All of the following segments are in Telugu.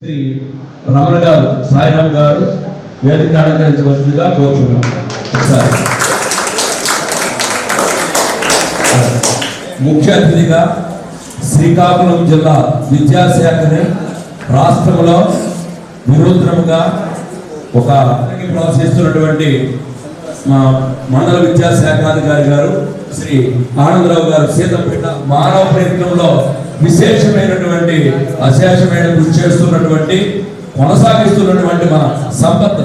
శ్రీ రమణ గారు, సాయిరామ్ గారు వేదిక అలంకరించవలసిందిగా కోరుతున్నాం. ముఖ్య అతిథిగా శ్రీకాకుళం జిల్లా విద్యాశాఖని రాష్ట్రంలో వినూత్నముగా ఒక ప్రోత్సహిస్తున్నటువంటి మా మండల విద్యాశాఖాధికారి గారు శ్రీ ఆనందరావు గారు సీతంపేట మానవ ప్రయత్నంలో విశేషమైనటువంటి అశేషమైన కృషి చేస్తున్నటువంటి కొనసాగిస్తున్నటువంటి మన సంపత్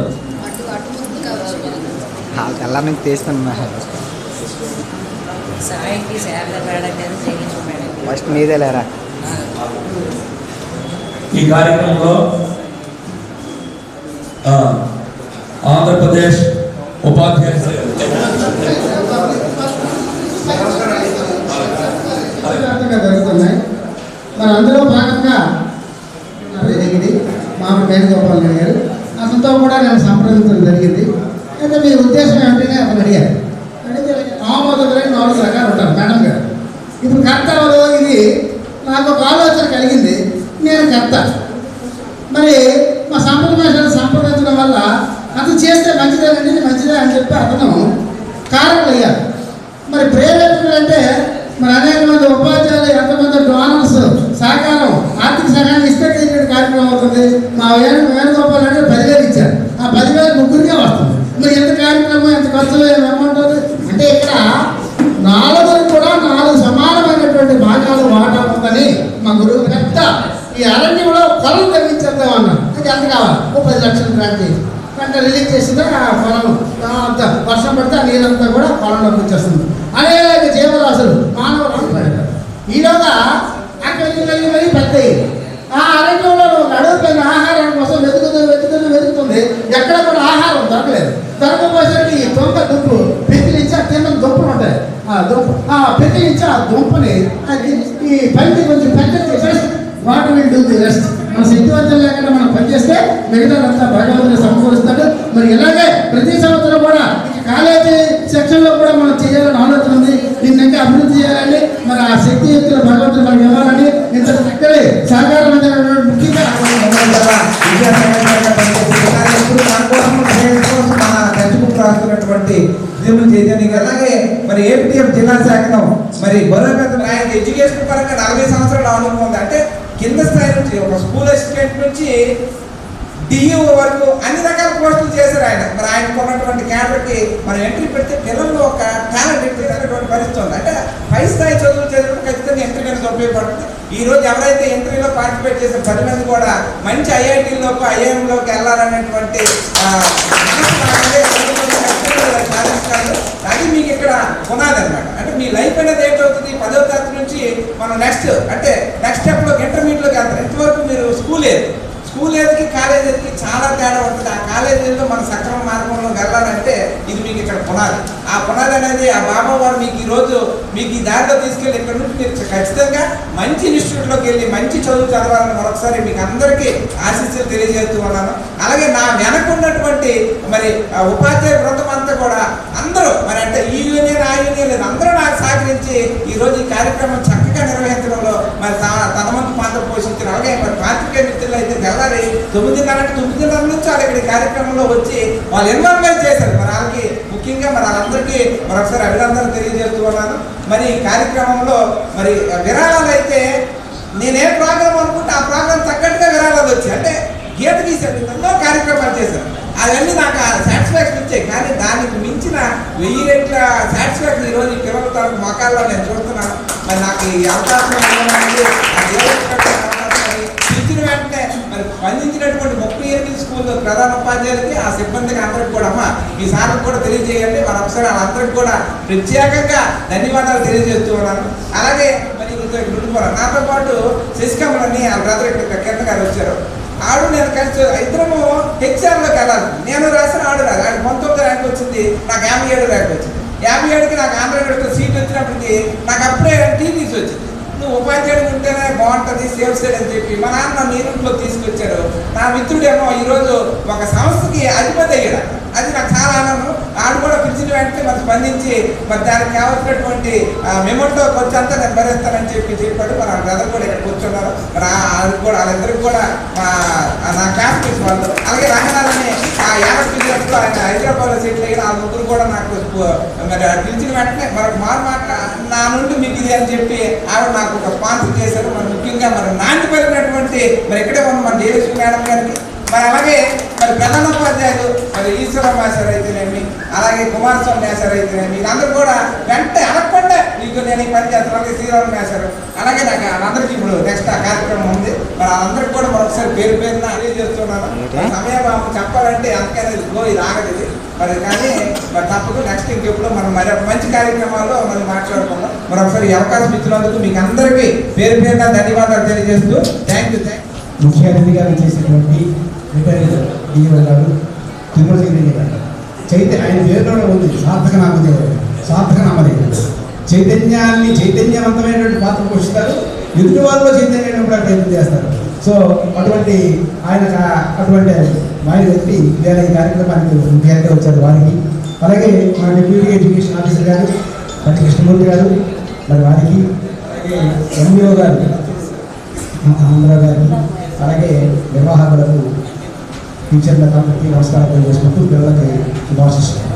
ఈ కార్యక్రమంలో ఆంధ్రప్రదేశ్ ఉపాధ్యాయ జరుగుతున్నాయి. మరి అందులో భాగంగా మామూలు వేణుగోపాల్ గారు అతనితో కూడా నేను సంప్రదించడం జరిగింది. అయితే మీ ఉద్దేశం ఏమిటనే అతను అడిగారు. అడిగితే ఆమోదమైన 4 రకాలు ఉంటారు మేడం గారు. ఇప్పుడు కర్తలో ఇది నాకు ఒక ఆలోచన కలిగింది, నేను కర్త. మరి మా సంప్రదాయాలను సంప్రదించడం వల్ల అతను చేస్తే మంచిదేనండి, మంచిదే అని చెప్పి అతను కారణాలు అయ్యారు. మరి ప్రేరేపణలు అంటే మరి అనేక మంది ఉపాధ్యాయులు, ఎంతమంది డోనర్స్ సహకారం, ఆర్థిక సహాయం ఇస్తే కార్యక్రమం అవుతుంది. మా వేణుగోపాల్ అంటే 10,000 ఇచ్చారు. ఆ 10,000 ముగ్గురికే వస్తుంది. మరి ఎంత కార్యక్రమం, ఎంత ఖర్చులు అమౌంట్ అంటే ఇక్కడ 4 కూడా 4 సమానమైనటువంటి భాగాలు వాటా ఉందని మా గురువు పెద్ద ఈ అరణ్యంలో పొలం తగ్గించేద్దాం అన్నారు. అది ఎంత కావాలి? 10 లక్షలు గ్రాంట్ చేసి అంటే రిలీజ్ చేసిందా ఆ పొలం అంత వర్షం పడితే ఆ నీరంతా కూడా పొలంలోకి వచ్చేస్తుంది. అనేక జీవరాశులు మానవులు పెడతారు. ఈలోగా అక్కడికి వెళ్ళి పెద్ద ఆ అరణ్యంలో అడుగుతున్న ఆహారం కోసం వెతుకుతుంది. ఎక్కడ కూడా ఆహారం దొరకలేదు. దొరకపోయేసరికి ఈ దొంగ దుంపు పెకిలించి ఆ కింద దుంపలు ఉంటాయి. ఆ పెకిలించి ఆ దుంపని ఈ పైకి కొంచెం పెద్ద చేసేసి water will do the rest. మన శక్తివంతం లేకుండా మనం పనిచేస్తే మిగతాదంతా భగవంతుని సమకూరుస్తాడు. మరి ఇలాగే ప్రతి సంవత్సరం కూడా కాలేజీ సెక్షన్లో కూడా మనం చేయాలని ఆలోచన ఉంది. దీన్ని ఇంకా అభివృద్ధి చేయాలని, మరి ఆ శక్తియుక్తులు భగవంతుడు మనకి ఇవ్వాలని ఇంత చక్కటి సహకారం ముఖ్యంగా రాస్తున్నటువంటి అలాగే మరి ఏపీఎఫ్ జిల్లా శాఖను మరి బలోపేతం ఎడ్యుకేషన్ పరంగా 40 సంవత్సరాలు అనుభవం ఉంది. అంటే కింద స్థాయి నుంచి ఒక స్కూల్ అసిస్టెంట్ నుంచి డిఈఓ వరకు అన్ని రకాల పోస్టులు చేశారు ఆయన. మరి ఆయనకు ఉన్నటువంటి క్యాడర్కి మనం ఎంట్రీ పెడితే పిల్లల్లో ఒక టాలెంట్ ఎట్టినటువంటి పరిస్థితి ఉంది. అంటే పై స్థాయి చదువులు చదివిన ఖచ్చితంగా ఎంట్రీ అనేది ఉపయోగపడుతుంది. ఈ రోజు ఎవరైతే ఎంట్రీలో పార్టిసిపేట్ చేసిన 10 మంది కూడా మంచి ఐఐటీలోకి ఐఐఎంలోకి వెళ్ళాలనేటువంటి అది మీకు ఇక్కడ పునాది అనమాట. అంటే మీ లైఫ్ అనేది ఏంటవుతుంది, 10వ తరగతి నుంచి మనం నెక్స్ట్ స్టెప్లోకి ఇంటర్మీడియట్లోకి వెళ్తారు. ఇంతవరకు మీరు స్కూల్ ఏజ్కి కాలేజ్ ఏజ్కి చాలా తేడా ఉంటుంది. ఆ కాలేజీలో మన సక్రమ మార్గంలో వెళ్ళాలంటే ఇది మీకు ఇక్కడ పునాది. ఆ పునాది అనేది ఆ బాబా వారు మీకు ఈరోజు మీకు ఈ దారిలో తీసుకెళ్ళి ఇక్కడ నుంచి మీరు ఖచ్చితంగా మంచి ఇన్స్టిట్యూట్లోకి వెళ్ళి మంచి చదువు చదవాలని మరొకసారి మీకు అందరికీ ఆశీస్సులు తెలియజేస్తూ ఉన్నాను. అలాగే నా వెనకున్నటువంటి మరి ఉపాధ్యాయ బృందం అంతా కూడా అందరూ మరి అంటే ఈ యూనియన్ ఆ యూనియన్ లేదు, అందరూ నాకు సహకరించి ఈరోజు ఈ కార్యక్రమం చక్కగా నిర్వహించడంలో మరి తన వంతు పాత్ర పోషించారు. అలాగే మరి పాత్రికేయ మిత్రులు అయితే తెల్లారి 9:30 నుంచి వాళ్ళు ఇక్కడ కార్యక్రమంలో వచ్చి వాళ్ళు ఇన్వాల్వ్మెంట్ చేశారు. మరి వాళ్ళకి ముఖ్యంగా మరి వాళ్ళందరికీ మరొకసారి అభినందనలు తెలియజేస్తూ ఉన్నాను. మరి ఈ కార్యక్రమంలో మరి విరాళాలు అయితే నేనేం ప్రోగ్రాం అనుకుంటే ఆ ప్రోగ్రాం తగ్గట్టుగా విరాళాలు వచ్చాయి. అంటే గీత గీసాడు, ఎన్నో కార్యక్రమాలు చేశారు. అవన్నీ నాకు సాటిస్ఫాక్షన్ వచ్చాయి. కానీ దానికి మించిన 1000 రెట్ల సాటిస్ఫాక్షన్ ఈరోజు ఈ పిల్లల తరపు మొక్కల్లో నేను చూస్తున్నాను. మరి నాకు ఈ అవకాశం ఇచ్చిన వెంటనే మరి స్పందించినటువంటి 38 స్కూల్ ప్రధాన ఉపాధ్యాయులకి ఆ సిబ్బందికి అందరికి కూడా అమ్మ మీ సార్లకు కూడా తెలియజేయండి. మరొకసారి వాళ్ళందరికీ కూడా ప్రత్యేకంగా ధన్యవాదాలు తెలియజేస్తూ ఉన్నాను. అలాగే మరి నాతో పాటు శశికమలని ఆ బ్రదర్ ఇక్కడ కింద గారు వచ్చారు. ఆడు నేను కలిసి ఇద్దరము హెచ్ఆర్లోకి వెళ్ళాలి. నేను రాసిన ఆడు రాదు. ఆడు 19 ర్యాంక్ వచ్చింది, నాకు 57 ర్యాంక్ వచ్చింది. 57కి నాకు ఆంధ్ర యూనివర్సిటీ సీట్ వచ్చినప్పటికీ నాకు అప్పుడే టీటీసీ వచ్చింది. నువ్వు ఉపాధ్యాయుడు ఉంటేనే బాగుంటుంది సేవ్ సైడ్ అని చెప్పి మా నాన్న నీరులో తీసుకొచ్చారు. నా మిత్రుడేమో ఈరోజు ఒక సంస్థకి అధిపతి అయ్యాడు. అది నాకు చాలా ఆనందం. ఆడు కూడా పిలిచిన వెంటనే మరి స్పందించి మరి దానికి కావాల్సినటువంటి మెమోటో కొంచెంతా నేను భరిస్తానని చెప్పాడు. మరి ఆ బ్రదర్ కూడా ఇక్కడ కూర్చున్నారు. మరి ఆడు కూడా వాళ్ళిద్దరికి కూడా నా క్లాస్మేట్స్ వాళ్ళు. అలాగే రంగనాథని ఆ యాభై పిల్లలు ఆయన హైదరాబాద్లో సెటిల్ అయిన ఆ ముగ్గురు కూడా నాకు మరి పిలిచిన వెంటనే మరొక మాట నా నుండి మీకు ఇది అని చెప్పి ఆవిడ నాకు ఒక స్పాన్సర్ చేశారు. మరి ముఖ్యంగా మరి నాంది పలికినటువంటి మరి ఇక్కడే ఉన్న మన జయలక్ష్మి మేడం గారికి, మరి అలాగే మరి ప్రధానోపాధ్యాయులు మరి ఈశ్వరమ్మ సార్ అయితేనేమి, అలాగే కుమారస్వామి మేసారు అయితేనేమి, వీళ్ళందరూ కూడా వెంటనే అనకుండా మీకు నేను ఈ పని చేస్తాను. అలాగే శ్రీరామ్ మేసారు, అలాగే నాకు వాళ్ళందరికీ ఇప్పుడు నెక్స్ట్ ఆ కార్యక్రమం ఉంది. మరి వాళ్ళందరికీ కూడా మరొకసారి పేరు పేరున తెలియజేస్తున్నాను. సమయభావం చెప్పాలంటే అందుకనే ఇది ఆగదు మరి. కానీ మరి తప్పదు నెక్స్ట్ ఇంకెప్పుడు మనం మరి మంచి కార్యక్రమాల్లో మనం మాట్లాడుకుందాం. మరొకసారి ఈ అవకాశం ఇచ్చినందుకు మీకు అందరికీ పేరు పేరున ధన్యవాదాలు తెలియజేస్తూ థ్యాంక్ యూ. ముఖ్య అతిథిగా చేసినటువంటి రిటైర్డ్ డిఓ గారు తిరుమల గారు ఆయన పేరులో ఉంది సార్థక నామదేవుడు. చైతన్యవంతమైనటువంటి పాత్ర పోషిస్తారు, ఎదుటి వాళ్ళలో చైతన్యం కూడా ప్రయత్నం చేస్తారు. సో అటువంటి వారి వ్యక్తి ఇవాళ ఈ కార్యక్రమానికి ముఖ్యంగా వచ్చారు. వారికి అలాగే మన డిప్యూటీ ఎడ్యుకేషన్ ఆఫీసర్ గారు పట్టి కృష్ణమూర్తి గారు, మరి వారికి అలాగే ఎంఈఓ గారు ఆంధ్రరావు గారికి, అలాగే నిర్వాహకులకు టీచర్లకి నమస్కారం తెలియజేసుకుంటూ పిల్లలకి శుభాశిస్తున్నాను.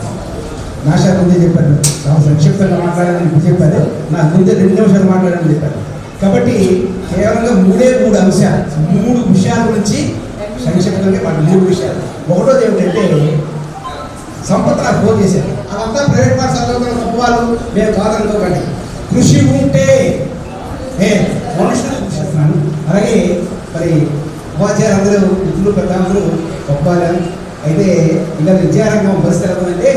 నాశా ముందే చెప్పారు, చాలా సంక్షిప్తంగా మాట్లాడాలని ఇప్పుడు చెప్పారు, నాకు ముందే 2 నిమిషాలు మాట్లాడాలని చెప్పారు. కాబట్టి కేవలంగా 3 అంశాలు, 3 విషయాల గురించి సంక్షిప్తంగా మాకు 3 విషయాలు. ఒకటోది ఏమిటంటే సంపద నాకు ఫోన్ చేశారు, అదంతా ప్రైవేట్ పాఠశాలలో గొప్పవాళ్ళు మేము కాదనుకోకండి, కృషి ఉంటే మనుషులు కృషిస్తున్నాను. అలాగే మరి ఉపాధ్యాయులు అందరూ మిత్రులు పెద్దలందరూ గొప్పవాళ్ళు. అయితే ఇలా విద్యారంగం పరిస్థితి అంటే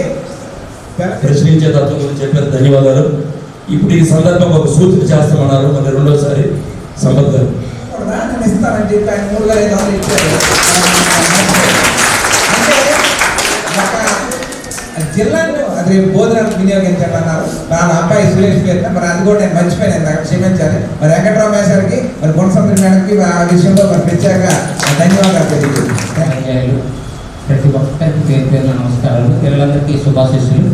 ప్రశ్నించే తత్వం గురించి చెప్పారు, ధన్యవాదాలు. ఇప్పుడు ఈ సందర్భంగా ఒక సూచన చేస్తామన్నారు, మరి రెండోసారి సంపత్ గారు ఇస్తానని చెప్పి ఆయన 3,500 ఇచ్చారు. అంటే జిల్లాను అది భోజనానికి వినియోగించాలన్నారు. నా అబ్బాయి సురేష్ పేరు, మరి అది కూడా నేను మర్చిపోయాను, నాకు క్షమించాలి. మరి వెంకటరావు మేసారికి, మరి గుణసంద్ర మేడంకి ఆ విషయంలో మరి ప్రత్యేక ధన్యవాదాలు తెలియజేయాలి. ప్రతి ఒక్కరికి పేరు పేరున నమస్కారాలు. పిల్లలందరికీ శుభాశిస్సులు.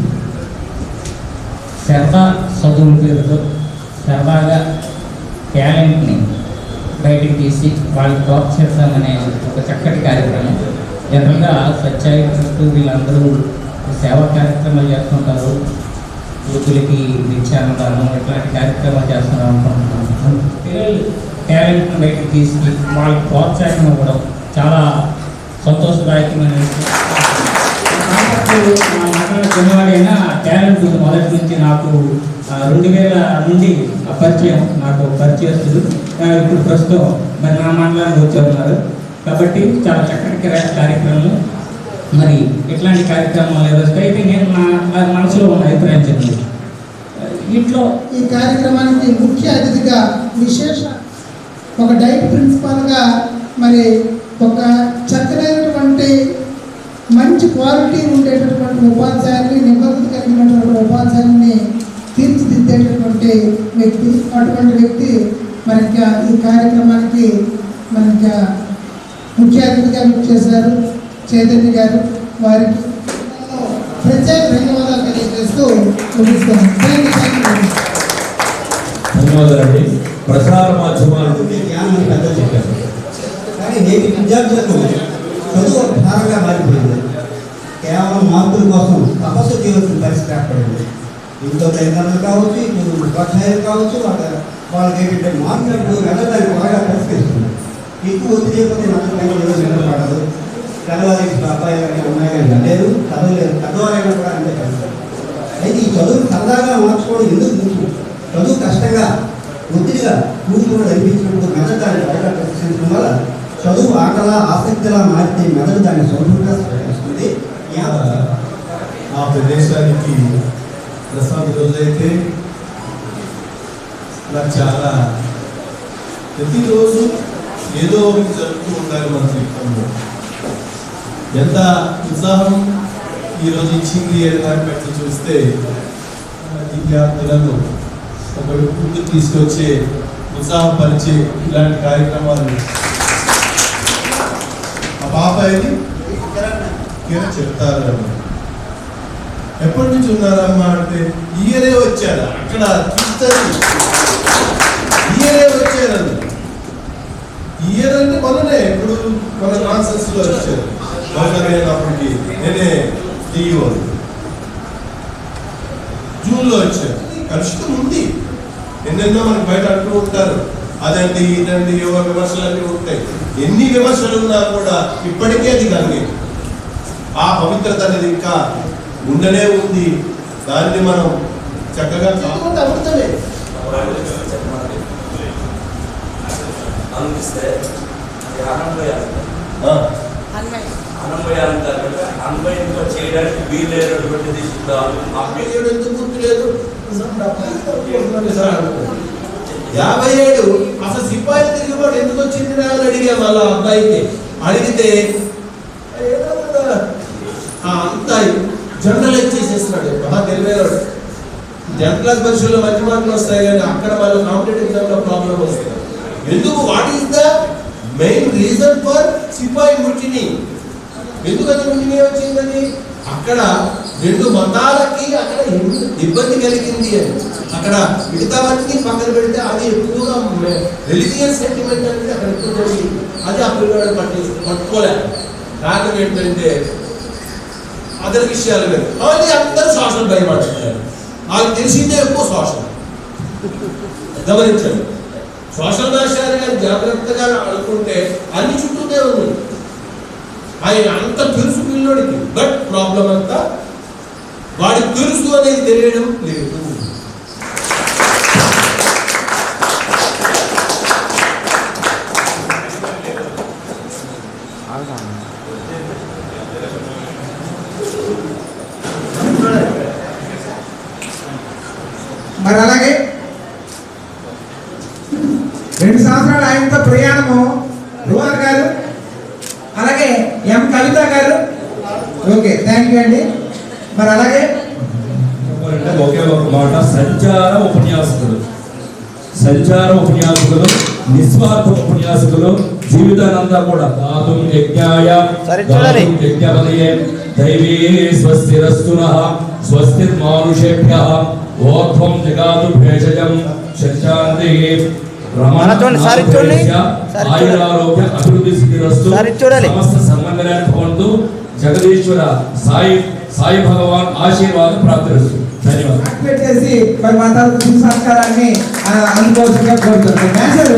సరదా చదువుల పేరుతో సరదాగా టాలెంట్ని బయటికి తీసి వాళ్ళకి ప్రోత్సహిస్తామనే ఒక చక్కటి కార్యక్రమం. జనరల్గా స్వచ్ఛాయి ట్రస్ట్ వీళ్ళందరూ సేవా కార్యక్రమాలు చేస్తుంటారు, యూతులకి నిత్యానందానం ఇట్లాంటి కార్యక్రమాలు చేస్తున్నారు అనుకుంటున్నాను. పిల్లలు టాలెంట్ని బయటికి తీసి వాళ్ళకి ప్రోత్సాహం ఇవ్వడం చాలా సంతోషదాయకమైన విషయం. నా మాట్లాడే చిన్నవాడైనా టాలెంట్ మొదటి నుంచి నాకు 2000 నుండి నాకు పరిచయస్తులు ఇప్పుడు ప్రస్తుతం మరి నా మండలానికి వచ్చేస్తున్నారు. కాబట్టి చాలా చక్కటి కార్యక్రమం. మరి ఇట్లాంటి కార్యక్రమాలు అయితే నేను నా మనసులో ఉన్న అభిప్రాయం చెప్పింది. ఇంట్లో ఈ కార్యక్రమానికి ముఖ్య అతిథిగా విశేష ఒక డైట్ ప్రిన్సిపాల్గా మరి ఒక చక్కనైనటువంటి మంచి క్వాలిటీ ఉండేటటువంటి ఉపాధ్యాయుల్ని, నిబద్ధత కలిగినటువంటి ఉపాధ్యాయుల్ని తీర్చిదిద్దేటటువంటి వ్యక్తి. అటువంటి వ్యక్తి మరి ఈ కార్యక్రమానికి మనకి ముఖ్య అతిథిగా చేశారు చైతన్య గారు. వారికి ప్రత్యేక ధన్యవాదాలు తెలియజేస్తూ ముగిస్తున్నాను. ధన్యవాదాలండి. ప్రసార మాధ్యమాలు జ్ఞానం పెద్దలు చెప్పారు, కానీ నేటి విద్యార్థులకు చదువు భారంగా మారిపోయింది. కేవలం మార్కుల కోసం తపస్సు చేయవలసిన పరిస్థితి ఏర్పడింది. ఇంట్లో తల్లిదండ్రులు కావచ్చు, ఇప్పుడు ఉపాధ్యాయులు కావచ్చు, వాళ్ళకి ఏంటంటే మార్కులకు వెళ్ళడానికి బాగా పరిష్కరిస్తుంది. ఎక్కువ ఒత్తిడి చేయకపోతే నిలబడదు. పెద్దవారికి అబ్బాయి అమ్మాయి లేరు, చదవలేరు, పెద్దవారైనా కూడా అంతే కలుగుతారు. అయితే ఈ చదువు సరదాగా మార్చుకోవడం ఎందుకు ముఖ్యం? చదువు కష్టంగా ఒత్తిడిగా కూర్చుని అనిపించినప్పుడు మెదడు దాన్ని బాగా ప్రదర్శించడం వల్ల చదువు ఆటలా ఆసక్తిలా మారితే మెదడు దాన్ని సౌకర్యంగా స్వీకరిస్తుంది. ఆ ప్రదేశానికి ప్రసాద్ రోజైతే నాకు చాలా ప్రతిరోజు ఏదో ఒకటి జరుగుతూ ఉండాలి మన జీవితంలో. ఎంత ఉత్సాహం ఈరోజు ఇచ్చింది దాన్ని బట్టి చూస్తే విద్యార్థులను ఒక ముందుకు తీసుకొచ్చే ఉత్సాహపరిచే ఇలాంటి కార్యక్రమాలు. ఆ పాప ఇది గట్టిగా చెప్తారు అని. ఎప్పటి నుంచి ఉన్నారమ్మా అంటే ఇయరే వచ్చారు. అక్కడ ఇయరే వచ్చారని. ఇయర్ అంటే మొన్ననే ఇప్పుడు మన కాన్సెన్స్ లో వచ్చారు. అప్పటికి నేనే డిఓ జూన్ లో వచ్చారు. కలుషితం ఉంది. ఎన్నెన్నో మనకి బయట అంటూ ఉంటారు, అదండి ఇదండి ఏవో విమర్శలు అన్నీ ఉంటాయి. ఎన్ని విమర్శలు ఉన్నా కూడా ఇప్పటికే అది కానీ ఆ పవిత్రత అనేది ఇంకా ఉండనే ఉంది. దాన్ని మనం చక్కగా అమృతమే. చేయడానికి వీలైనటువంటిది ఎందుకు గుర్తులేదు? 57 అసలు సిపాయి తిరుగుబాటు ఎందుకు వచ్చింది అని అడిగా. వాళ్ళ అబ్బాయికి అడిగితే అంతా జనరలైజ్ చేసేస్తున్నాడు. తెలివేవాడు 10th క్లాస్ పరీక్షల్లో మంచి మార్కులు వస్తాయి కానీ అక్కడ వాళ్ళు కాంపిటేటివ్ ఎగ్జామ్ లో ప్రాబ్లం వస్తుంది. ఎందుకు? What is the main reason for sepoy mutiny? ఎందుకని ముట్టిని వచ్చిందని అక్కడ 2 మతాలకి అక్కడ ఇబ్బంది కలిగింది అని. అక్కడ మిగతావన్నీ పక్కన పెడితే అది ఎక్కువగా రిలీజియస్ సెంటిమెంట్ అనేది అక్కడ ఎక్కువ జరిగింది. అది ఆ పిల్లవాడు పట్టుకోలే. కారణం ఏంటంటే అదర్ విషయాలు లేదు. అది అందరూ సోషల్ భయపడుతున్నారు. వాళ్ళకి తెలిసిందే ఎక్కువ సోషల్. గమనించండి, సోషల్ భాషలు కానీ జాగ్రత్తగా అనుకుంటే అన్ని చుట్టూనే ఉంది. ఆయన అంత తెలుసు పిల్లోడికి, బట్ ప్రాబ్లం అంతా వాడికి తెలుసు అనేది తెలియడం లేదు. మరి అలాగే 2 సంవత్సరాలు ఆయనతో ప్రయాణము రోహన్ గారు, అలాగే ఎం కవిత గారు. ఓకే, థ్యాంక్ యూ అండి. మరి అలాగే ఒకే ఒక మాట, సంచార ఉపన్యాసకులు, నిస్వార్థ ఉపన్యాసకులు, జీవితానంతా కూడా దాతుం యజ్ఞాయ యజ్ఞపదయే దైవీ స్వస్తిరస్తునః స్వస్తిర్మానుషేభ్యః ఓర్ధ్వం జగాదు భేషజం శాంతి ఆయురారోగ్య అభివృద్ధి సిద్ధిరస్తు సమస్త సన్మంగళాన్ని భవంతు. జగదీశ్వర సాయి భగవాన్ ఆశీర్వాదం ప్రాప్తిరస్తు. ధన్యవాదాలు. చేసి మరి మా తరపు సంస్కారాన్ని అందుకోవాల్సిందిగా కోరుతున్నాను. మేషరు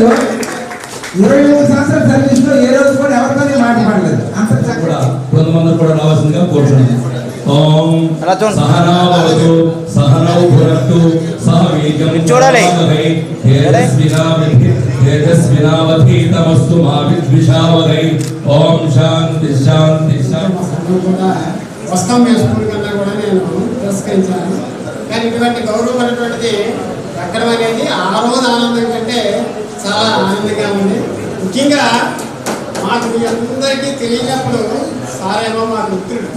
23 సంవత్సరాల సర్వీస్ లో ఏ రోజు కూడా ఎవరితోనే మాట్లాడలేదు. అంత కూడా కొంతమంది కూడా రావాల్సిందిగా కోరుతున్నాను. ఓం సహనావతు సహనౌ భునక్తు సహ వీర్యం కరవావహై తేజస్వినావధీతమస్తు మా విద్విషావహై. ఓం శాంతి శాంతి శాంతి. వస్త్రం వేసుకుని కన్నా కూడా నేను తిరస్కరించాను. కానీ ఇటువంటి గౌరవం అనేటువంటిది ఎక్కడం అనేది ఆ రోజు ఆనందం కంటే చాలా ఆనందంగా ఉంది. ముఖ్యంగా మాకు మీ అందరికీ తెలియనప్పుడు సారేమో మా మిత్రుడు.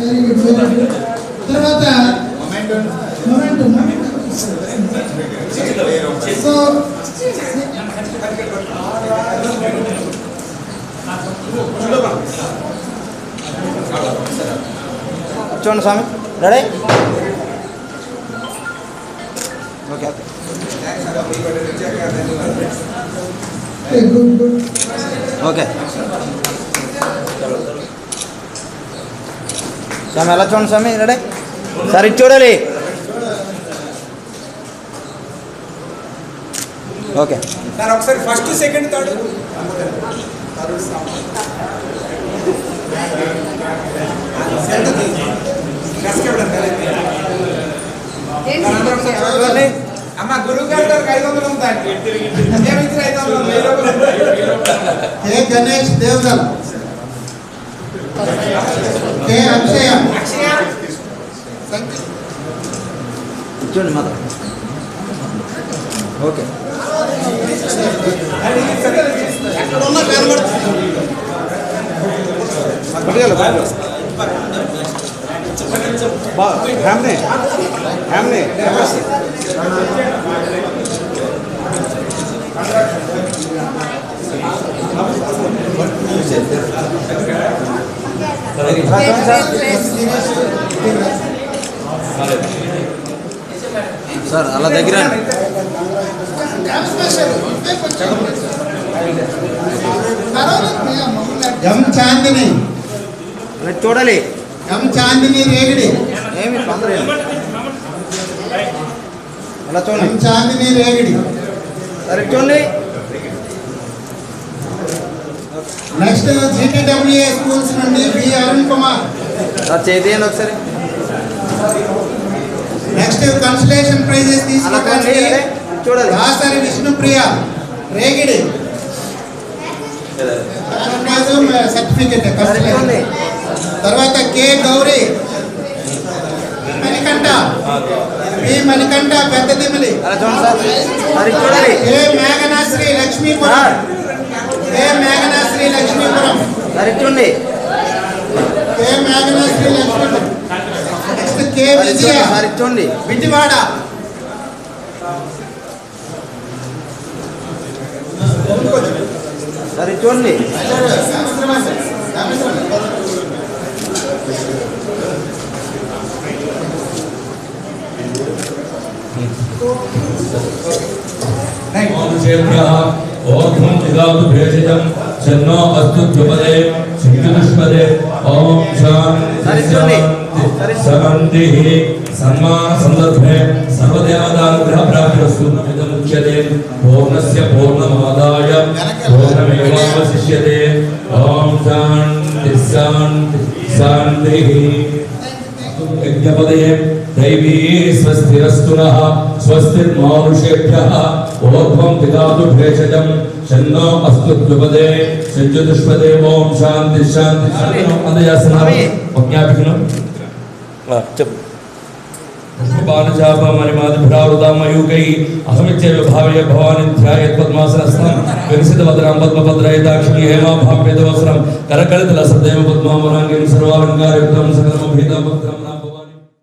తర్వాత సో చూడండి స్వామి, రెడీ? ఓకే ఓకే స్వామి, ఎలా చూడండి స్వామి, రెడీ? సరే ఇది చూడాలి. ఓకే సార్ ఒకసారి ఫస్ట్ సెకండ్ థర్డ్ అమ్మ గురువు గారి 500 ఉంటాయి. ఏమిచ్చిన 500 ఏ గణేష్ దేవదల్, ఏ అక్షయ చూడండి మాత. ఓకే ఎక్కడున్నా కనబడుతుంది. సార్ అలా దగ్గర ఎం చాందిని చూడాలి. ఎం చాందిని రేగిడి. ఏమి తొందర ఏమి. అలా ఎం చూడండి. చాందిని రేగిడి. సరే చూడండి. నెక్స్ట్ జీటీడబ్ల్యూఏ స్కూల్స్ నుండి బి అరుణ్ కుమార్. సార్ చేయండి ఒకసారి. నెక్స్ట్ కన్సలేషన్ ప్రైజెస్ అలా చూడండి. తీసుకోవడానికి చూడాలి. దాసరి విష్ణుప్రియ రేగిడి. సర్టిఫికెట్ సరే చూడండి. తర్వాత కే గౌరీ మణికంఠ. బి మణికంఠ పెద్దదిమిలి. అలా చూడండి సార్. సరే చూడాలి. ఏ మేఘనాశ్రీ లక్ష్మీపురం. ఏ మేఘనాశ్రీ లక్ష్మీపురం. సరే చూడండి. ఏ మేఘనాశ్రీ లక్ష్మీపురం. నెక్స్ట్ కే విజయ సరే చూడండి. విజయవాడ. సరే చూడండి. ఓం విదాతు భేషజం చన్నో అస్తు ద్విపదే సింధుష్పదే ఓం శాంతి శాంతి సన్మాన సందర్భే సర్వదేవతానుగ్రహ ప్రాప్తిరస్తు ముఖ్యతే పూర్ణస్య పూర్ణమాదాయ పూర్ణమేవావశిష్యతే ఓం శాంతి శాంతి శాంతి యజ్ఞపదే दैवी स्वस्तिरस्तुनः स्वस्तिर्मानुषेभ्यः ऊर्ध्वं दिदातु भेषजं शन्नो अस्तु द्विपदे संजुदुष्पदे ओम शांति शांति అందజేస్తున్నారు ప్రజ్ఞాపికను పుష్పబాణచాపమణిమాదిభ్రావృతామయూకై అహమిత్యేవ భావయ భవాని ధ్యాయత్పద్మాసనస్థం వికసితవదనం పద్మపత్రయదాక్షిణీ హేమాభాప్యతవస్త్రం కరకలితలసదేవ పద్మావరాంగిం సర్వాలంకారయుక్తం సకలమభీతం భక్తం